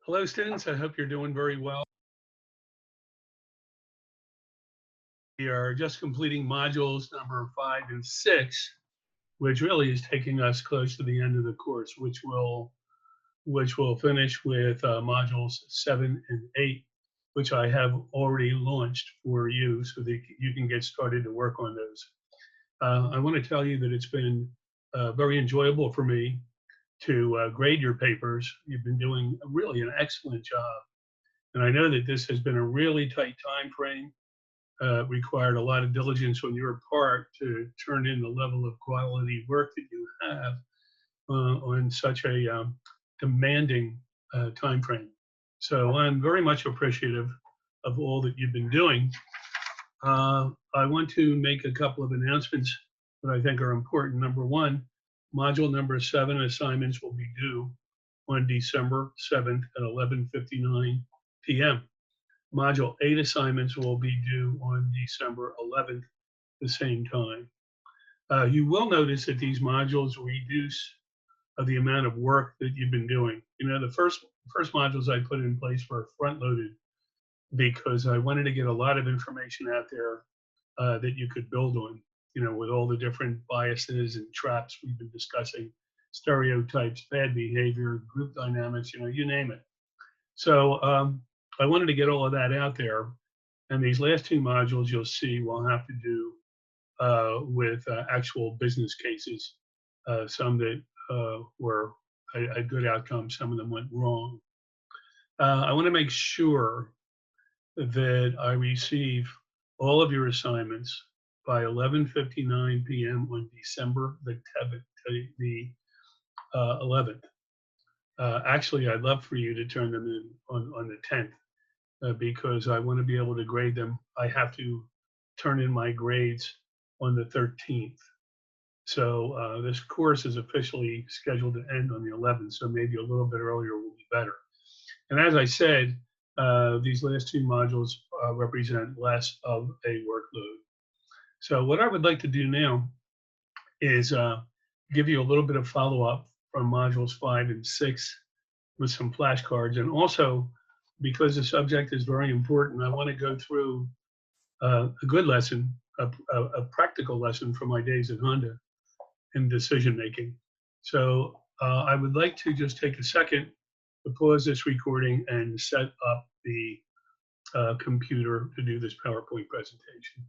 Hello, students. I hope you're doing very well. We are just completing modules number 5 and 6, which really is taking us close to the end of the course, which will finish with modules 7 and 8, which I have already launched for you so that you can get started to work on those. I want to tell you that it's been very enjoyable for me to grade your papers. You've been doing really an excellent job. And I know that this has been a really tight time frame, required a lot of diligence on your part to turn in the level of quality work that you have on such a demanding time frame. So I'm very much appreciative of all that you've been doing. I want to make a couple of announcements that I think are important. Number one, module number 7 assignments will be due on December 7th at 11:59 p.m. Module 8 assignments will be due on December 11th, the same time. You will notice that these modules reduce the amount of work that you've been doing. You know, the first modules I put in place were front-loaded because I wanted to get a lot of information out there that you could build on, you know, with all the different biases and traps we've been discussing, stereotypes, bad behavior, group dynamics, you know, you name it. So I wanted to get all of that out there. And these last 2 modules you'll see we'll have to do with actual business cases, some that were a good outcome, some of them went wrong. I want to make sure that I receive all of your assignments by 11:59 p.m. on December the 11th. Actually, I'd love for you to turn them in on the 10th because I want to be able to grade them. I have to turn in my grades on the 13th. So this course is officially scheduled to end on the 11th, so maybe a little bit earlier will be better. And as I said, these last 2 modules represent less of a workload. So what I would like to do now is give you a little bit of follow-up from modules 5 and 6 with some flashcards. And also, because the subject is very important, I want to go through a good lesson, a practical lesson from my days at Honda in decision making. So I would like to just take a second to pause this recording and set up the computer to do this PowerPoint presentation.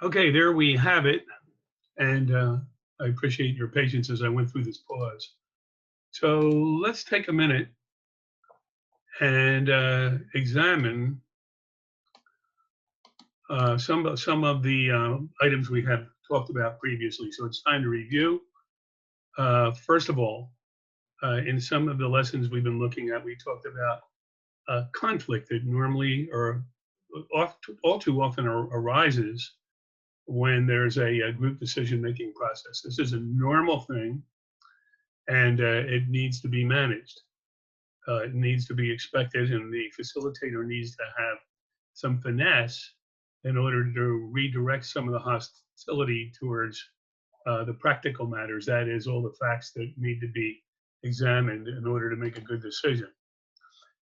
Okay, there we have it. And I appreciate your patience as I went through this pause. So let's take a minute and examine some of the items we have talked about previously. So it's time to review. First of all, in some of the lessons we've been looking at, we talked about conflict that normally or all too often arises when there's a group decision-making process. This is a normal thing, and it needs to be managed. It needs to be expected, and the facilitator needs to have some finesse in order to redirect some of the hostility towards the practical matters. That is, all the facts that need to be examined in order to make a good decision.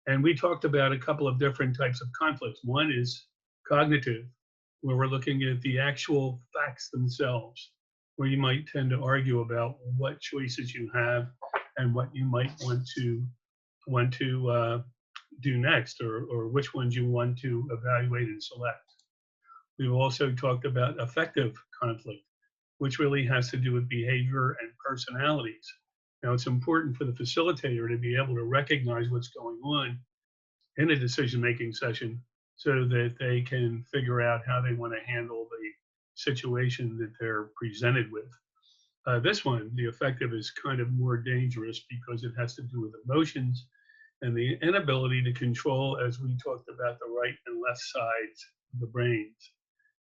And we talked about a couple of different types of conflicts. One is cognitive, where we're looking at the actual facts themselves, where you might tend to argue about what choices you have and what you might want to do next, or which ones you want to evaluate and select. We've also talked about affective conflict, which really has to do with behavior and personalities. Now, it's important for the facilitator to be able to recognize what's going on in a decision-making session so that they can figure out how they want to handle the situation that they're presented with. This one, the affective, is kind of more dangerous because it has to do with emotions and the inability to control, as we talked about, the right and left sides of the brains,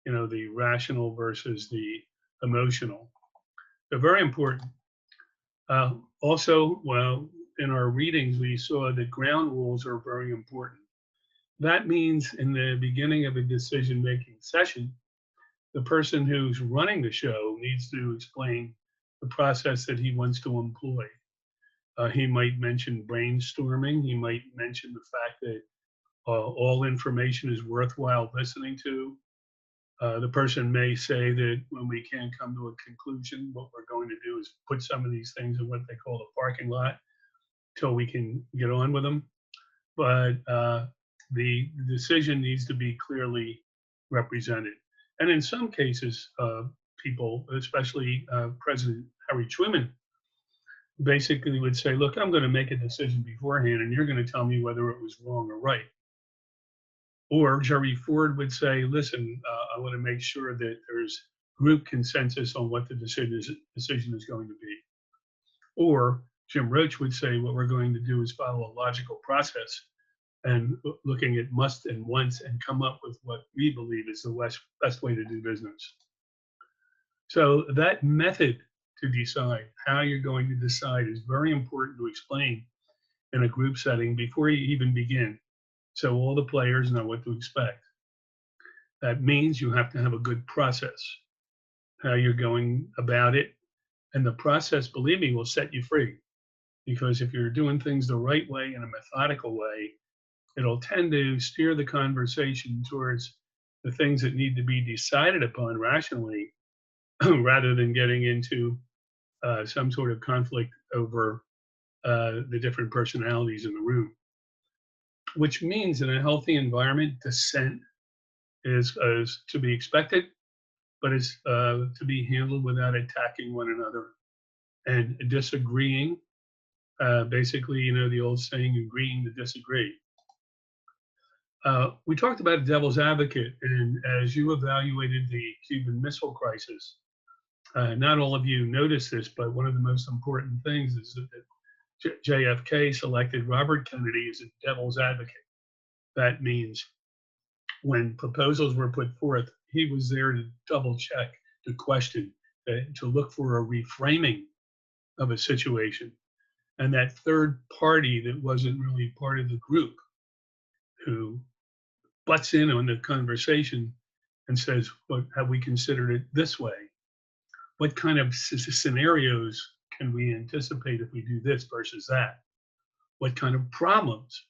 you know, the rational versus the emotional. They're very important. Also, well, in our readings, we saw that ground rules are very important. That means in the beginning of a decision-making session, the person who's running the show needs to explain the process that he wants to employ. He might mention brainstorming. He might mention the fact that all information is worthwhile listening to. The person may say that when we can't come to a conclusion, what we're going to do is put some of these things in what they call the parking lot till we can get on with them. But the decision needs to be clearly represented. And in some cases, people, especially President Harry Truman, basically would say, look, I'm going to make a decision beforehand and you're going to tell me whether it was wrong or right. Or Jerry Ford would say, listen, I want to make sure that there's group consensus on what the decision is going to be. Or Jim Roach would say, what we're going to do is follow a logical process and looking at must and wants and come up with what we believe is the best way to do business. So that method to decide how you're going to decide is very important to explain in a group setting before you even begin, so all the players know what to expect. That means you have to have a good process, how you're going about it. And the process, believe me, will set you free. Because if you're doing things the right way in a methodical way, it'll tend to steer the conversation towards the things that need to be decided upon rationally rather than getting into some sort of conflict over the different personalities in the room. Which means in a healthy environment, dissent is to be expected, but is to be handled without attacking one another and disagreeing. Basically, you know, the old saying, agreeing to disagree. We talked about devil's advocate, and as you evaluated the Cuban Missile Crisis, not all of you noticed this, but one of the most important things is that JFK selected Robert Kennedy as a devil's advocate. That means when proposals were put forth, he was there to double check, to question, to look for a reframing of a situation. And that third party that wasn't really part of the group who butts in on the conversation and says, well, have we considered it this way? What kind of scenarios can we anticipate if we do this versus that? What kind of problems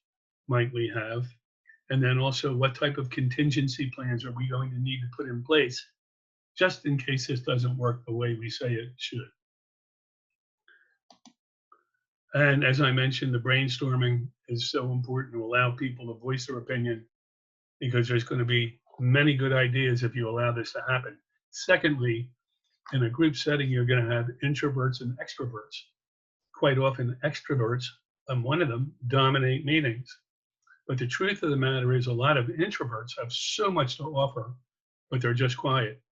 might we have? And then also, what type of contingency plans are we going to need to put in place just in case this doesn't work the way we say it should? And as I mentioned, the brainstorming is so important to allow people to voice their opinion because there's going to be many good ideas if you allow this to happen. Secondly, in a group setting, you're going to have introverts and extroverts. Quite often, extroverts, I'm one of them, dominate meetings. But the truth of the matter is a lot of introverts have so much to offer, but they're just quiet.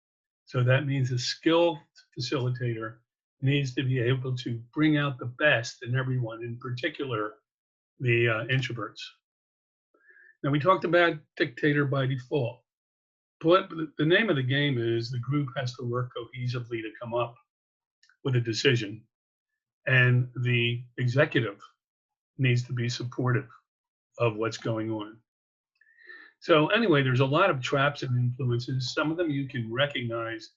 So that means a skilled facilitator needs to be able to bring out the best in everyone, in particular, the introverts. Now, we talked about dictator by default. But the name of the game is the group has to work cohesively to come up with a decision, and the executive needs to be supportive of what's going on. So anyway, there's a lot of traps and influences. Some of them you can recognize,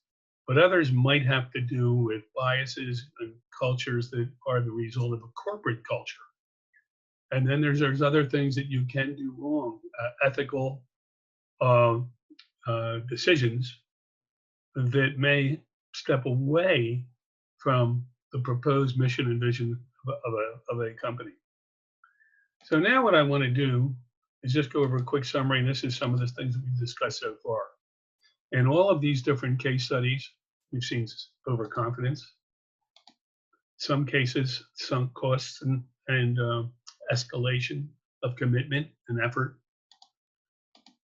but others might have to do with biases and cultures that are the result of a corporate culture. And then there's other things that you can do wrong, ethical decisions that may step away from the proposed mission and vision of a company. So now what I want to do is just go over a quick summary, and this is some of the things that we've discussed so far. In all of these different case studies, we've seen overconfidence, some cases, sunk costs, and escalation of commitment and effort.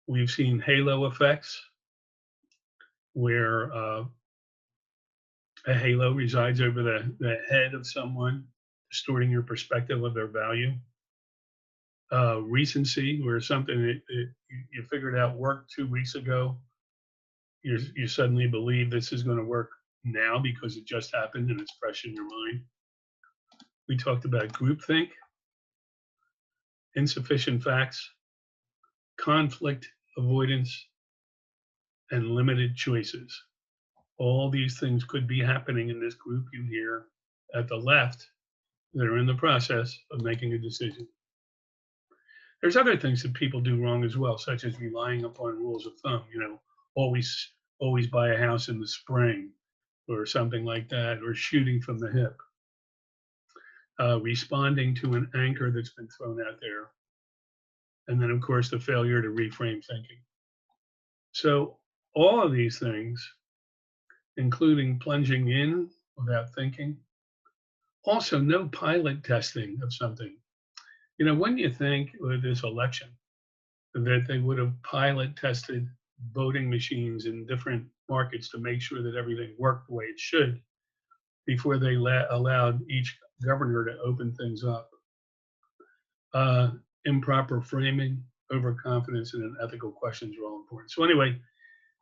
We've seen halo effects, where a halo resides over the head of someone, distorting your perspective of their value. Recency, where something that you figured out worked 2 weeks ago, you suddenly believe this is going to work now because it just happened and it's fresh in your mind. We talked about groupthink, insufficient facts, conflict avoidance, and limited choices. All these things could be happening in this group you hear at the left that are in the process of making a decision. There's other things that people do wrong as well, such as relying upon rules of thumb, always always buy a house in the spring or something like that, or shooting from the hip, responding to an anchor that's been thrown out there, and then of course the failure to reframe thinking. So all of these things, including plunging in without thinking, also no pilot testing of something. When you think with this election that they would have pilot tested voting machines in different markets to make sure that everything worked the way it should before they allowed each governor to open things up. Improper framing, overconfidence, and ethical questions are all important. So anyway,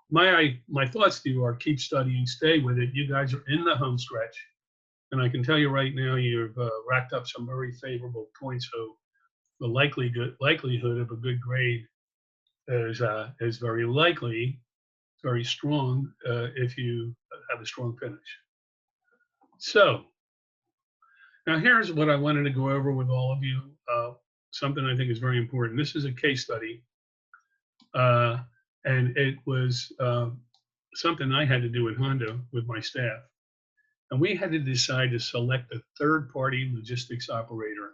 my thoughts to you are keep studying, stay with it. You guys are in the home stretch. And I can tell you right now, you've racked up some very favorable points. So the likelihood of a good grade is very likely, very strong if you have a strong finish. So now here's what I wanted to go over with all of you. Something I think is very important. This is a case study, and it was something I had to do with Honda with my staff. And we had to decide to select a third-party logistics operator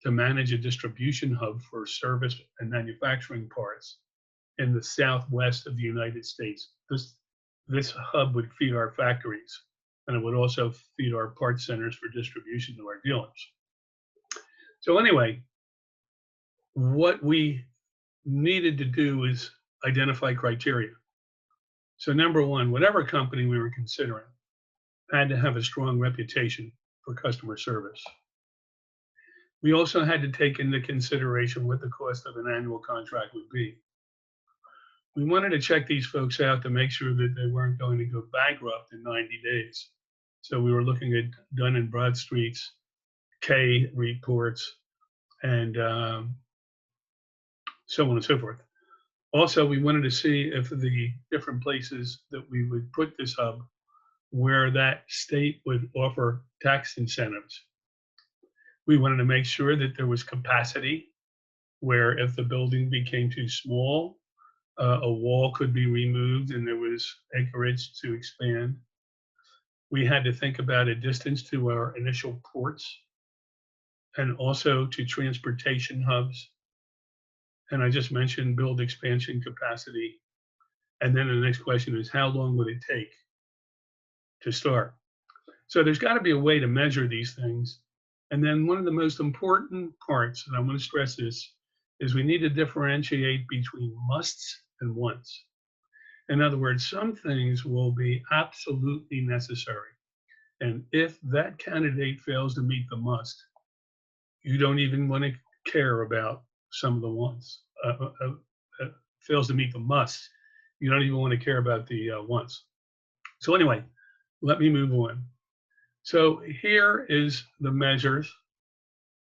to manage a distribution hub for service and manufacturing parts in the southwest of the United States. This hub would feed our factories, and it would also feed our parts centers for distribution to our dealers. So anyway, what we needed to do is identify criteria. So number one, whatever company we were considering had to have a strong reputation for customer service. We also had to take into consideration what the cost of an annual contract would be. We wanted to check these folks out to make sure that they weren't going to go bankrupt in 90 days. So we were looking at Dun & Bradstreet's K reports and so on and so forth. Also, we wanted to see if the different places that we would put this hub, where that state would offer tax incentives. We wanted to make sure that there was capacity, where if the building became too small, a wall could be removed and there was acreage to expand. We had to think about a distance to our initial ports and also to transportation hubs. And I just mentioned build expansion capacity. And then the next question is, how long would it take to start? So there's got to be a way to measure these things. And then one of the most important parts, and I want to stress this, is we need to differentiate between musts and wants. In other words, some things will be absolutely necessary. And if that candidate fails to meet the must, you don't even want to care about some of the wants. Fails to meet the must, you don't even want to care about the wants. So anyway, let me move on. So here is the measures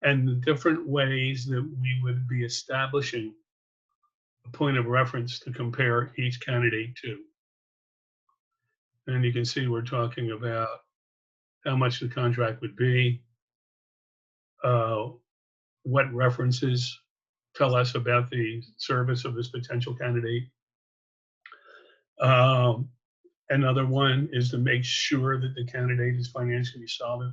and the different ways that we would be establishing a point of reference to compare each candidate to. And you can see we're talking about how much the contract would be, what references tell us about the service of this potential candidate. Another one is to make sure that the candidate is financially solid.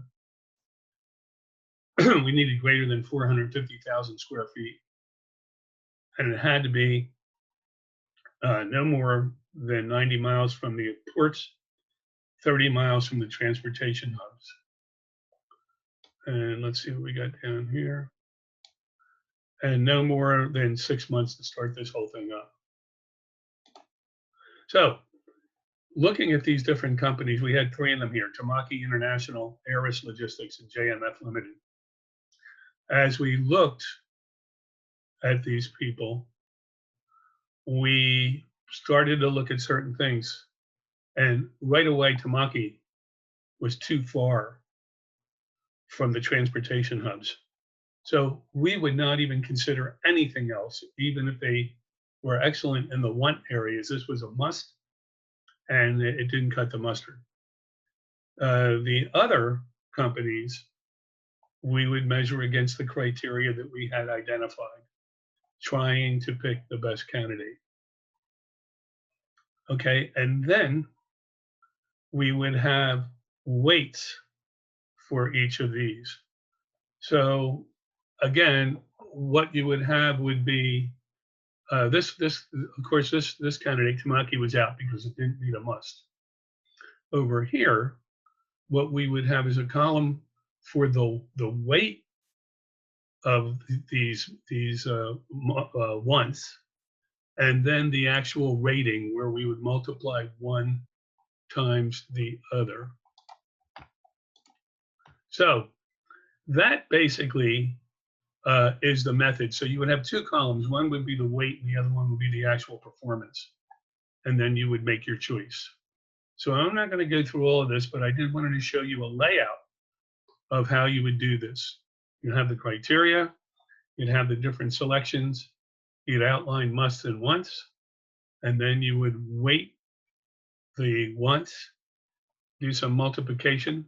We needed greater than 450,000 square feet. And it had to be no more than 90 miles from the ports, 30 miles from the transportation hubs. And let's see what we got down here. And no more than 6 months to start this whole thing up. So looking at these different companies, we had 3 of them here: Tamaki International, Aris Logistics, and JMF Limited. As we looked at these people, we started to look at certain things. And right away, Tamaki was too far from the transportation hubs. So we would not even consider anything else, even if they were excellent in the want areas. This was a must, and it didn't cut the mustard. The other companies we would measure against the criteria that we had identified, trying to pick the best candidate. Okay, and then we would have weights for each of these. So again, what you would have would be this of course this candidate Tamaki was out because it didn't need a must. Over here, what we would have is a column for the weight of these wants, and then the actual rating where we would multiply one times the other. So that basically is the method. So you would have two columns. One would be the weight and the other one would be the actual performance. And then you would make your choice. So I'm not going to go through all of this, but I did wanted to show you a layout of how you would do this. You have the criteria, you'd have the different selections, you'd outline musts and wants, and then you would weight the wants, do some multiplication,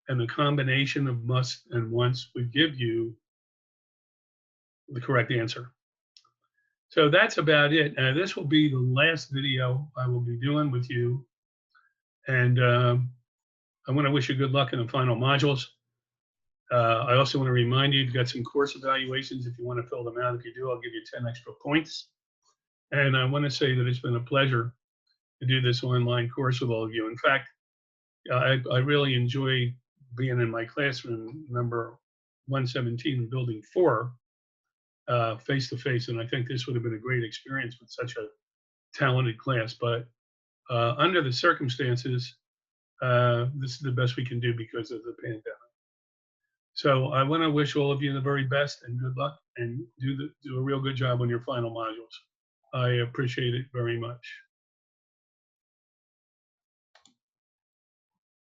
and the combination of musts and wants would give you the correct answer. So that's about it. This will be the last video I will be doing with you. And I want to wish you good luck in the final modules. I also want to remind you, you've got some course evaluations if you want to fill them out. If you do, I'll give you 10 extra points. And I want to say that it's been a pleasure to do this online course with all of you. In fact, I really enjoy being in my classroom, number 117, building 4, face to face. And I think this would have been a great experience with such a talented class. But under the circumstances, this is the best we can do because of the pandemic. So I want to wish all of you the very best and good luck, and do a real good job on your final modules. I appreciate it very much.